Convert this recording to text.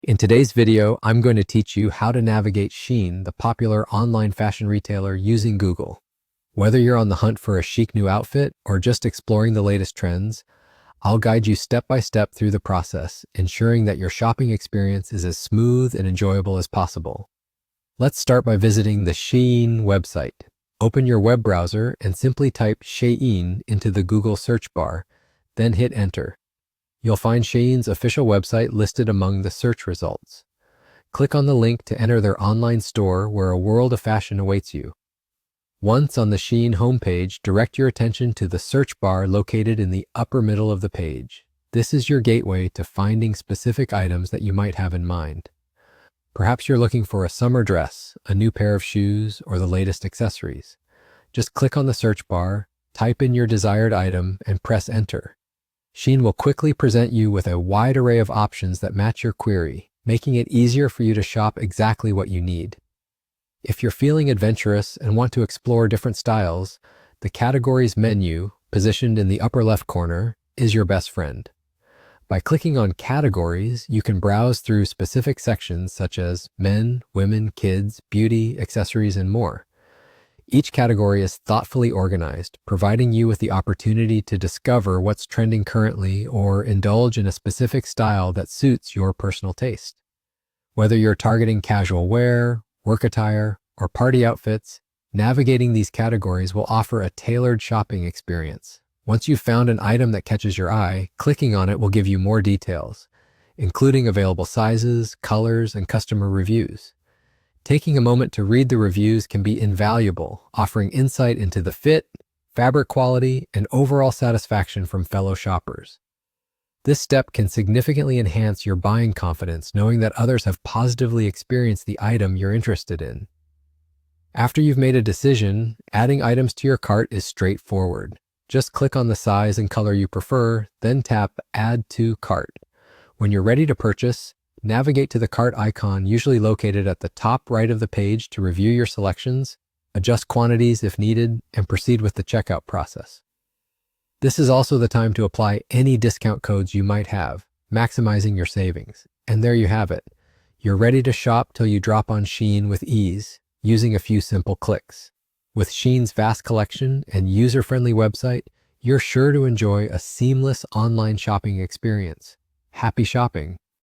In today's video, I'm going to teach you how to navigate Shein, the popular online fashion retailer, using Google. Whether you're on the hunt for a chic new outfit or just exploring the latest trends, I'll guide you step by step through the process, ensuring that your shopping experience is as smooth and enjoyable as possible. Let's start by visiting the Shein website. Open your web browser and simply type Shein into the Google search bar, then hit enter. You'll find Shein's official website listed among the search results. Click on the link to enter their online store where a world of fashion awaits you. Once on the Shein homepage, direct your attention to the search bar located in the upper middle of the page. This is your gateway to finding specific items that you might have in mind. Perhaps you're looking for a summer dress, a new pair of shoes, or the latest accessories. Just click on the search bar, type in your desired item, and press enter. Shein will quickly present you with a wide array of options that match your query, making it easier for you to shop exactly what you need. If you're feeling adventurous and want to explore different styles, the categories menu, positioned in the upper left corner, is your best friend. By clicking on categories, you can browse through specific sections such as men, women, kids, beauty, accessories, and more. Each category is thoughtfully organized, providing you with the opportunity to discover what's trending currently or indulge in a specific style that suits your personal taste. Whether you're targeting casual wear, work attire, or party outfits, navigating these categories will offer a tailored shopping experience. Once you've found an item that catches your eye, clicking on it will give you more details, including available sizes, colors, and customer reviews. Taking a moment to read the reviews can be invaluable, offering insight into the fit, fabric quality, and overall satisfaction from fellow shoppers. This step can significantly enhance your buying confidence, knowing that others have positively experienced the item you're interested in. After you've made a decision, adding items to your cart is straightforward. Just click on the size and color you prefer, then tap Add to Cart. When you're ready to purchase, navigate to the cart icon, usually located at the top right of the page, to review your selections, adjust quantities if needed, and proceed with the checkout process. This is also the time to apply any discount codes you might have, maximizing your savings. And there you have it. You're ready to shop till you drop on Shein with ease, using a few simple clicks. With Shein's vast collection and user-friendly website, you're sure to enjoy a seamless online shopping experience. Happy shopping!